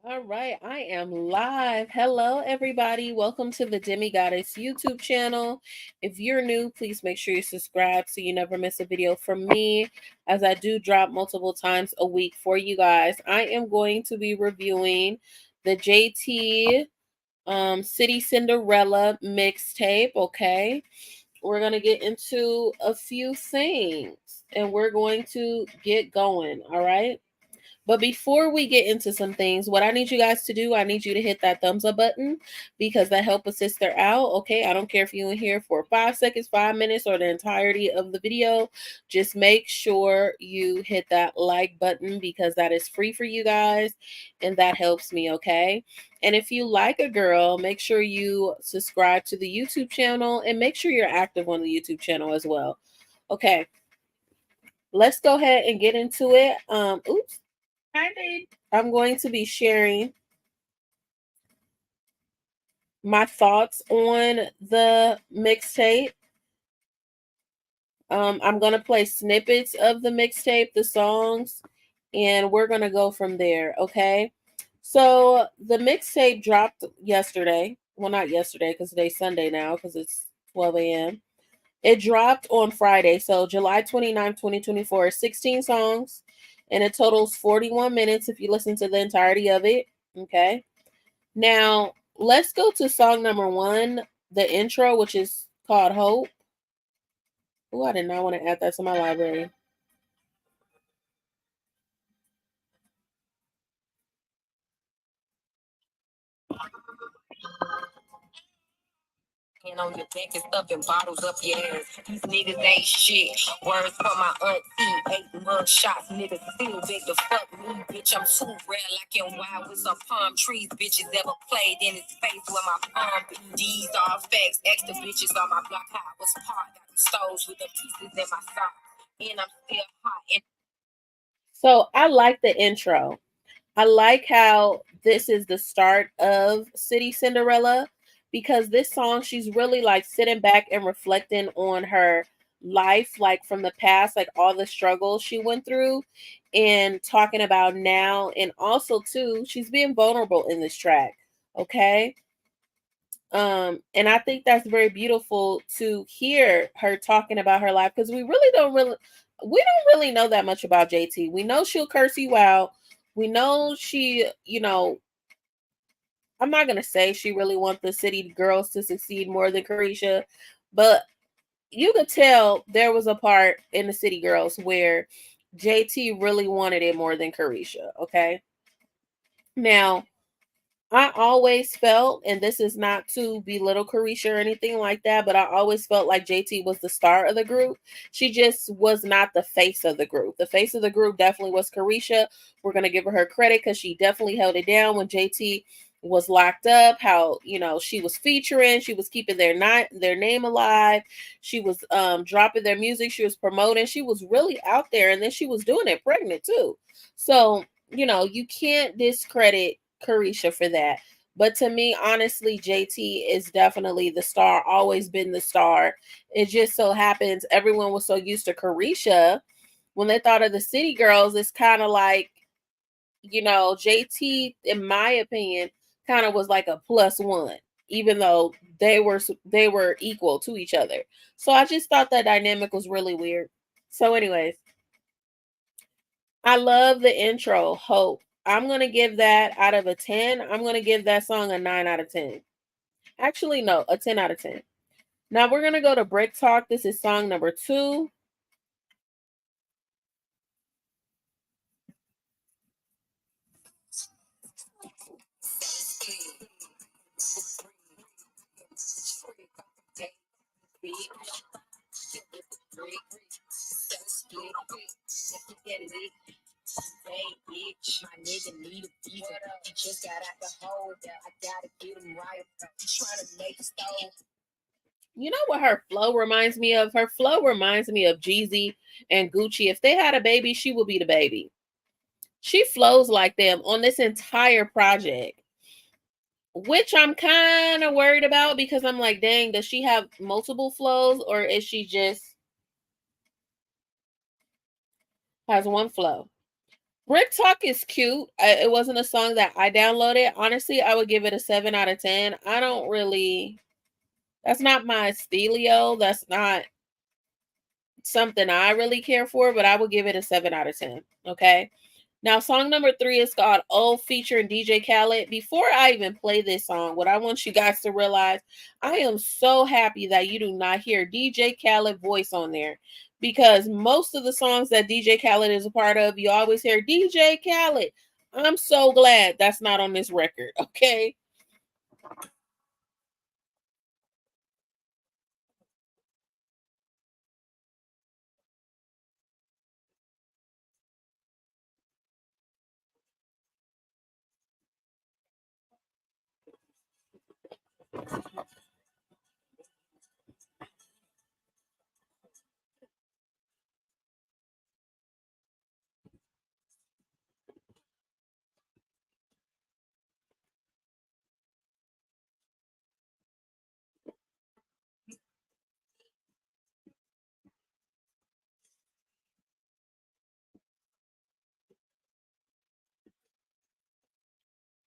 All right, I am live. Hello, everybody. Welcome to the Demigodest YouTube channel. If you're new, please make sure you subscribe so you never miss a video from me, as I do drop multiple times a week for you guys. I am going to be reviewing the JT City Cinderella mixtape. Okay, we're going to get into a few things and we're going to get going. All right. But before we get into some things, what I need you guys to do, I need you to hit that thumbs up button because that helps a sister out. Okay, I don't care if you're in here for 5 seconds, 5 minutes, or the entirety of the video. Just make sure you hit that like button because that is free for you guys and that helps me. Okay, and if you like a girl, make sure you subscribe to the YouTube channel and make sure you're active on the YouTube channel as well. Okay, let's go ahead and get into it. Oops. Hi, babe. I'm going to be sharing my thoughts on the mixtape. I'm going to play snippets of the mixtape, the songs, and we're going to go from there, okay? So the mixtape dropped yesterday. Well, not yesterday because today's Sunday now because it's 12 a.m. It dropped on Friday, so July 29th, 2024, 16 songs, and it totals 41 minutes if you listen to the entirety of it, okay? Now, let's go to song number one, the intro, which is called Hope. Oh, I did not want to add that to my library. And on your back and stuffing bottles up your ass. These niggas ain't shit. Words from my auntie. 8 mug shots. Niggas still big to fuck me. Bitch, I'm too rare like in wild with some palm trees. Bitches ever played in his face with my palm. These are facts. Extra bitches on my block. I was part. Got them stoves with the pieces in my sock. And I'm still hot. So I like the intro. I like how this is the start of City Cinderella because this song, she's really like sitting back and reflecting on her life, like from the past, like all the struggles she went through, and talking about now. And also, too, she's being vulnerable in this track. Okay. And I think that's very beautiful to hear her talking about her life because we don't really know that much about JT. We know she'll curse you out. We know she, I'm not gonna say she really wants the city girls to succeed more than Carisha, but you could tell there was a part in the city girls where JT really wanted it more than Carisha. Okay. Now, I always felt, and this is not to belittle Carisha or anything like that, but I always felt like JT was the star of the group. She just was not the face of the group. The face of the group definitely was Carisha. We're going to give her credit because she definitely held it down when JT was locked up. How, she was featuring, she was keeping their name alive. She was dropping their music, she was promoting, she was really out there, and then she was doing it pregnant too. So, you can't discredit Carisha for that. But to me, honestly, JT is definitely the star, always been the star. It just so happens everyone was so used to Carisha. When they thought of the City Girls, it's kind of like, JT, in my opinion, kind of was like a plus one, even though they were equal to each other. So I just thought that dynamic was really weird. So, anyways, I love the intro, Hope. I'm going to give that out of a 10. I'm going to give that song a 9 out of 10. Actually, no, a 10 out of 10. Now we're going to go to Brick Talk. This is song number 2. Hey, bitch, my nigga need a visa. He just got out the hole. I gotta get him right. He trying to make a stove. You know what her flow reminds me of? Her flow reminds me of Jeezy and Gucci. If they had a baby, she would be the baby. She flows like them on this entire project, which I'm kind of worried about because I'm like, dang, does she have multiple flows or is she just has one flow? Brick Talk is cute. It wasn't a song that I downloaded. Honestly, I would give it a 7 out of 10. I don't really, that's not my stilio. That's not something I really care for, but I would give it a 7 out of 10. Okay. Now, song number 3 is called "Oh" featuring DJ Khaled. Before I even play this song, what I want you guys to realize, I am so happy that you do not hear DJ Khaled voice on there, because most of the songs that DJ Khaled is a part of, you always hear DJ Khaled. I'm so glad that's not on this record. Okay.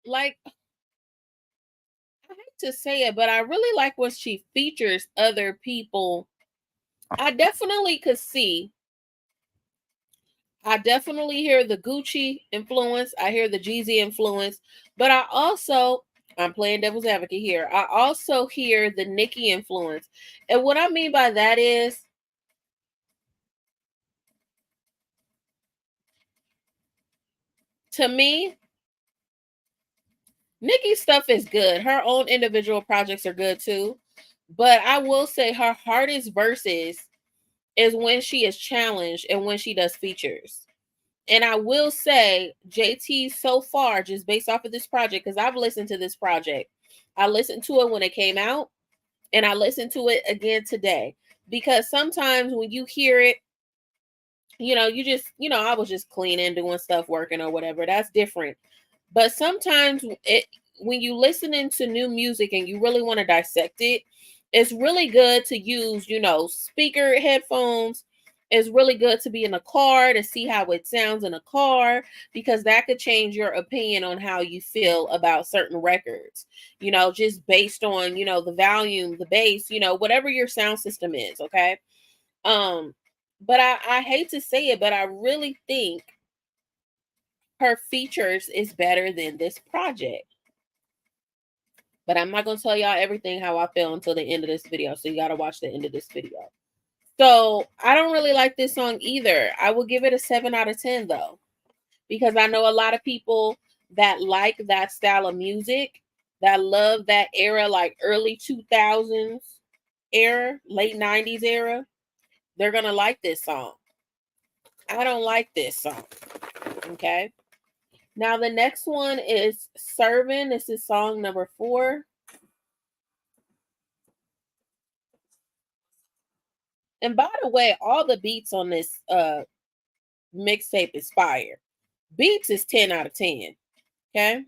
Like, I hate to say it, but I really like when she features other people. I definitely could see I definitely hear the Gucci influence. I hear the Jeezy influence, but I'm playing devil's advocate here. I also hear the Nicki influence. And what I mean by that is, to me, Nicki's stuff is good. Her own individual projects are good too. But I will say her hardest verses is when she is challenged and when she does features. And I will say, JT, so far, just based off of this project, because I've listened to this project, I listened to it when it came out, and I listened to it again today. Because sometimes when you hear it, I was just cleaning, doing stuff, working, or whatever. That's different. But sometimes when you listening to new music and you really want to dissect it, it's really good to use, speaker headphones. It's really good to be in a car to see how it sounds in a car, because that could change your opinion on how you feel about certain records. Just based on, the volume, the bass, whatever your sound system is, okay? Um but I hate to say it, but I really think her features is better than this project. But I'm not gonna tell y'all everything how I feel until the end of this video. So you gotta watch the end of this video. So I don't really like this song either. I will give it a 7 out of 10 though, because I know a lot of people that like that style of music, that love that era, like early 2000s era, late 90s era. They're gonna like this song. I don't like this song. Okay. Now the next one is Serving. This is song number 4. And by the way, all the beats on this mixtape is fire. Beats is 10 out of 10. Okay.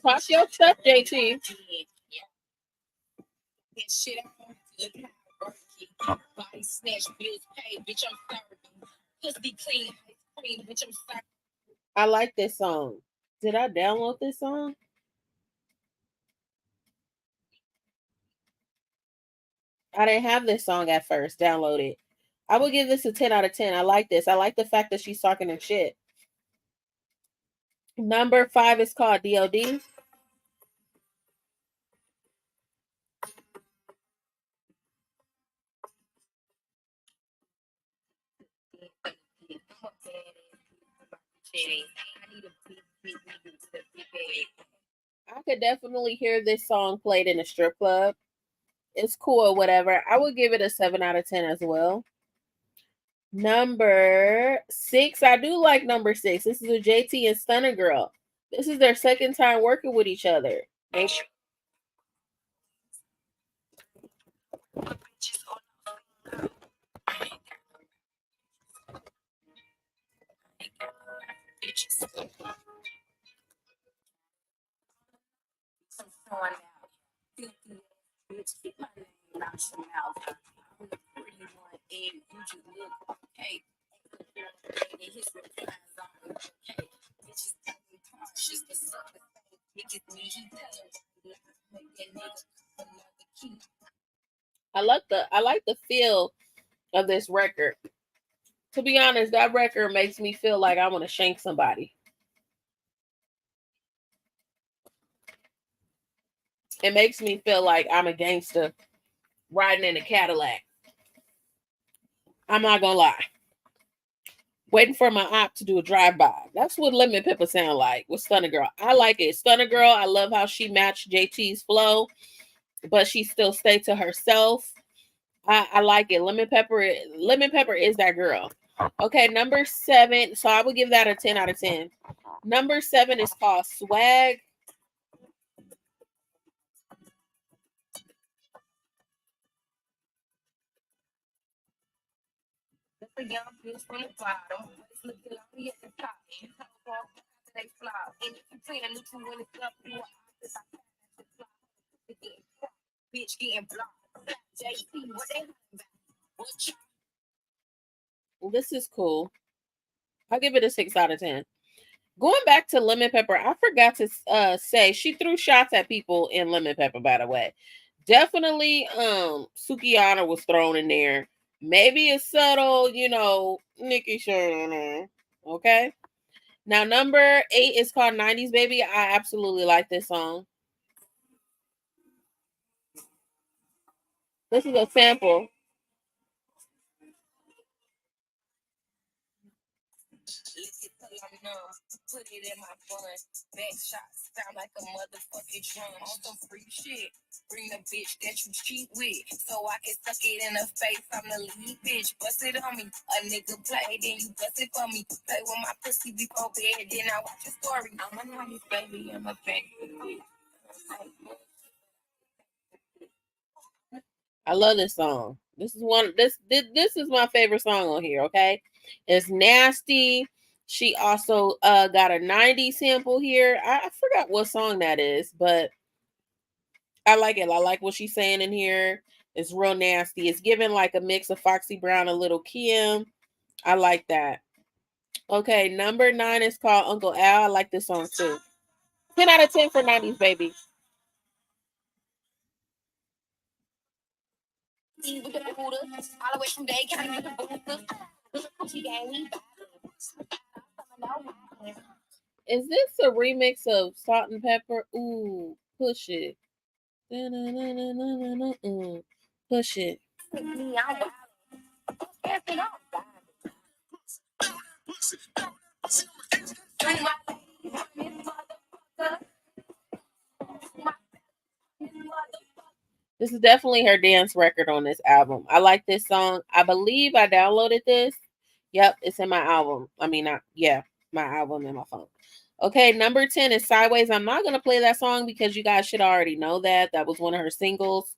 Talk your stuff, JT. I like this song. Did I download this song? I didn't have this song at first. Download it. I would give this a 10 out of 10. I like this. I like the fact that she's talking and shit. Number 5 is called DOD. I could definitely hear this song played in a strip club. It's cool or whatever. I would give it a 7 out of 10 as well. Number 6, I do like number 6. This is a JT and Stunner Girl. This is their second time working with each other. I like the feel of this record. To be honest, that record makes me feel like I want to shank somebody. It makes me feel like I'm a gangster riding in a Cadillac. I'm not gonna lie. Waiting for my op to do a drive-by. That's what Lemon Pepper sound like with Stunner Girl. I like it. Stunner Girl, I love how she matched JT's flow, but she still stayed to herself. I like it. Lemon Pepper is that girl. Okay, number 7. So I would give that a 10 out of 10. Number 7 is called Swag. This is cool. I'll give it a 6 out of 10. Going back to Lemon Pepper, I forgot to say she threw shots at people in Lemon Pepper, by the way. Definitely Sukihana was thrown in there. Maybe a subtle, Nicki shirt on her. Okay. Now number 8 is called 90s Baby. I absolutely like this song. This is a sample. Put it in my bun. Back shots sound like a motherfucking drum. On some free shit. Bring the bitch that you cheat with. So I can suck it in the face. I'm the lead bitch. Bust it on me. A nigga play, then you bust it for me. Play with my pussy before bed, then I watch your story. I'm a nice baby, I'm a baby. I love this song. This is my favorite song on here, okay? It's nasty. She also got a 90s sample here. I forgot what song that is, but I like it. I like what she's saying in here. It's real nasty. It's giving like a mix of Foxy Brown and Little Kim. I like that. Okay, number 9 is called Uncle Al. I like this song too. 10 out of 10 for 90s Baby. Is this a remix of Salt and Pepper? Ooh, push it. Push it. This is definitely her dance record on this album. I like this song. I believe I downloaded this. Yep, it's in my album. My album in my phone. Okay, number 10 is Sideways. I'm not going to play that song because you guys should already know that. That was one of her singles.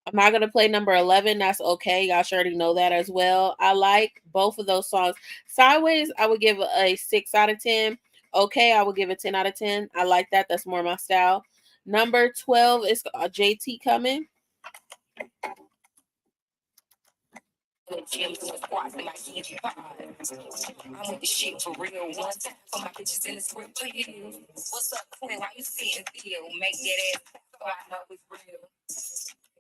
I'm not going to play number 11. That's okay. Y'all should already know that as well. I like both of those songs. Sideways, I would give a 6 out of 10. Okay, I would give a 10 out of 10. I like that. That's more my style. Number 12 is JT Coming. I'm with the shit for real. One time for my bitches in the script. What's up, Quinn? Why you sitting still? Make that ass so I know it's real.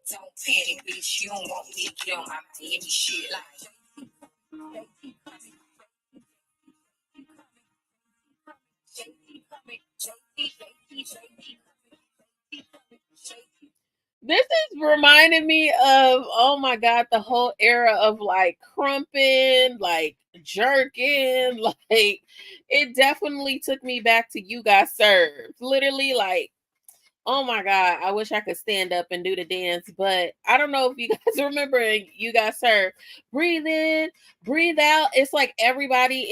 Don't panic, bitch. You don't want me to get on my Miami shit like. This is reminding me of, oh my God, the whole era of like crumping, like jerking. Like, it definitely took me back to You Got Served. Literally, like, Oh my God, I wish I could stand up and do the dance, but I don't know if you guys remember You Got Served. Breathe in, breathe out. It's like everybody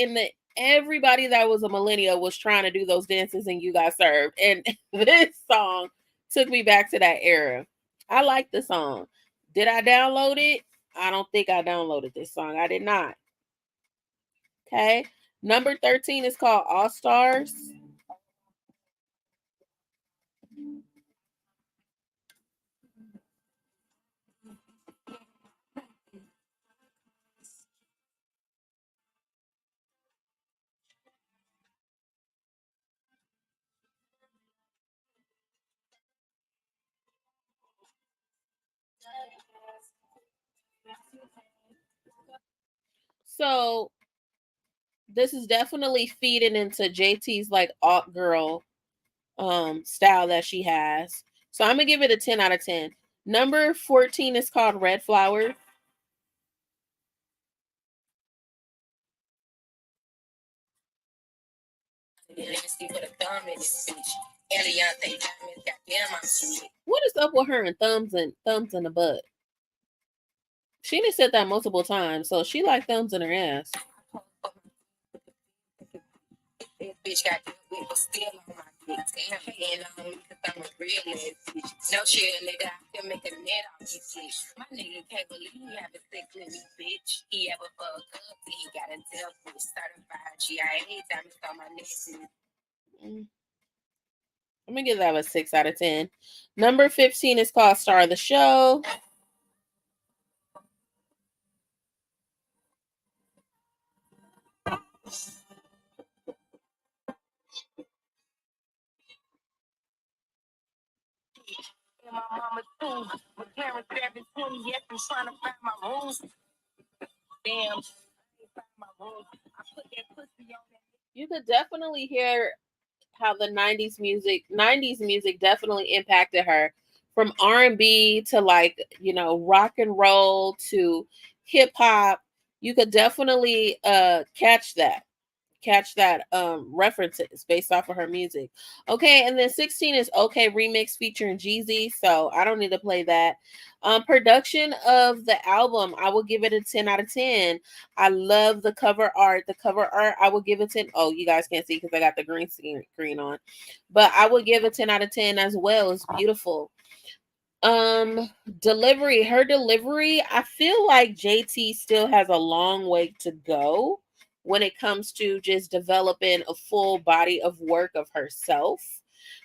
that was a millennial was trying to do those dances and You Got Served. And this song took me back to that era. I like the song. Did I download it? I don't think I downloaded this song. I did not. Okay. Number 13 is called All Stars. So this is definitely feeding into JT's like alt girl style that she has. So I'm gonna give it a 10 out of 10. Number 14 is called Red Flower. What is up with her and thumbs in the butt? She done said that multiple times, so she like thumbs in her ass. This bitch got this whip, but still on my dick. Damn, hating on me because I'm a real ass bitch. No chill, nigga, I can make a net off this shit. My nigga can't believe he having sex with me, bitch. He ever fuck up, then he got a deal with certified GIA. Time it's on my neck. I'm gonna give that a 6 out of 10. Number 15 is called Star of the Show. My mama too. My parents 720, yes, I'm trying to find my rules. Damn, find my rules. I put that pussy on that. You could definitely hear how the 90s music definitely impacted her, from R&B to like, rock and roll to hip hop. You could definitely catch that references based off of her music. Okay, and then 16 is Okay Remix featuring Jeezy, so I don't need to play that. Production of the album, I will give it a 10 out of 10. I love the cover art. The cover art, I will give it 10. Oh, you guys can't see because I got the green on. But I will give it 10 out of 10 as well. It's beautiful. Um, her delivery, I feel like JT still has a long way to go when it comes to just developing a full body of work of herself.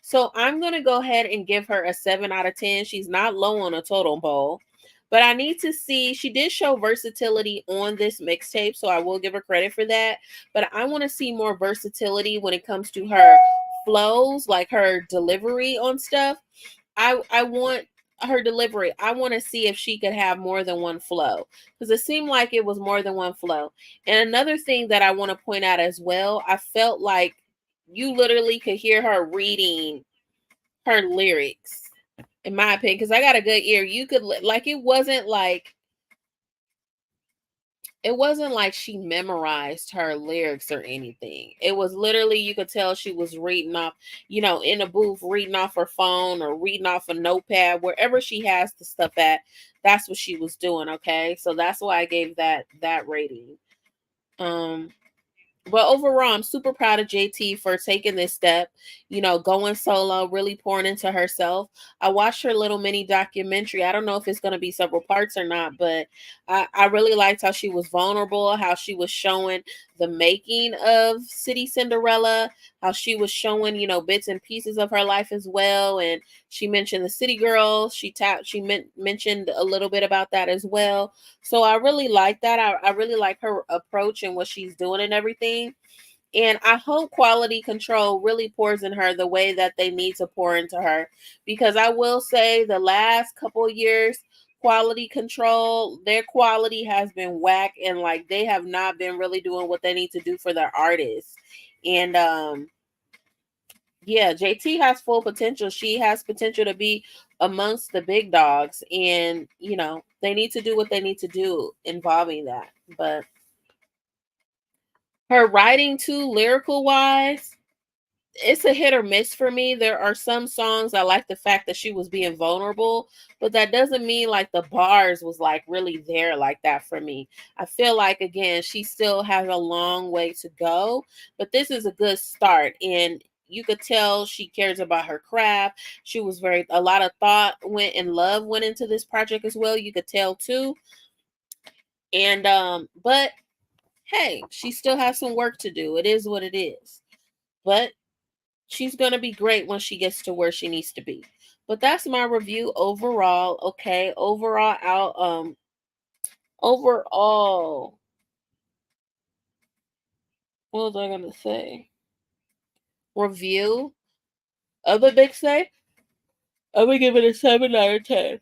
So I'm going to go ahead and give her a 7 out of 10. She's not low on a totem pole, but I need to see, she did show versatility on this mixtape, so I will give her credit for that. But I want to see more versatility when it comes to her flows, like her delivery on stuff. I want her delivery. I want to see if she could have more than one flow, because it seemed like it was more than one flow. And another thing that I want to point out as well, I felt like you literally could hear her reading her lyrics, in my opinion, because I got a good ear. You could like it wasn't like she memorized her lyrics or anything. It was literally, you could tell she was reading off, in a booth, reading off her phone or reading off a notepad, wherever she has the stuff at. That's what she was doing. Okay, so that's why I gave that rating. Um, but overall, I'm super proud of JT for taking this step, going solo, really pouring into herself. I watched her little mini documentary. I don't know if it's going to be several parts or not, but I really liked how she was vulnerable, how she was showing the making of City Cinderella, how she was showing, bits and pieces of her life as well. And she mentioned the City Girls. Mentioned a little bit about that as well. So I really like that. I really like her approach and what she's doing and everything. And I hope quality control really pours in her the way that they need to pour into her. Because I will say the last couple of years, quality control, their quality has been whack, and like they have not been really doing what they need to do for their artists. And yeah, JT has full potential. She has potential to be amongst the big dogs, and they need to do what they need to do involving that. But her writing too, lyrical wise, it's a hit or miss for me. There are some songs I like the fact that she was being vulnerable, but that doesn't mean like the bars was like really there like that for me. I feel like again, she still has a long way to go, but this is a good start. And you could tell she cares about her craft. She was a lot of thought went and love went into this project as well. You could tell too. And but hey, she still has some work to do. It is what it is. But she's going to be great when she gets to where she needs to be. But that's my review overall. Okay, overall, what was I going to say? Review of the mixtape. I'm going to give it a 7 out of 10.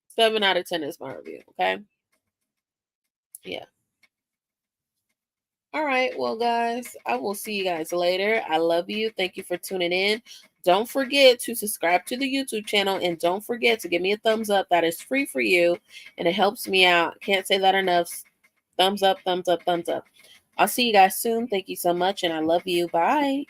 7 out of 10 is my review. Okay. Yeah. All right. Well, guys, I will see you guys later. I love you. Thank you for tuning in. Don't forget to subscribe to the YouTube channel and don't forget to give me a thumbs up. That is free for you and it helps me out. Can't say that enough. Thumbs up, thumbs up, thumbs up. I'll see you guys soon. Thank you so much and I love you. Bye.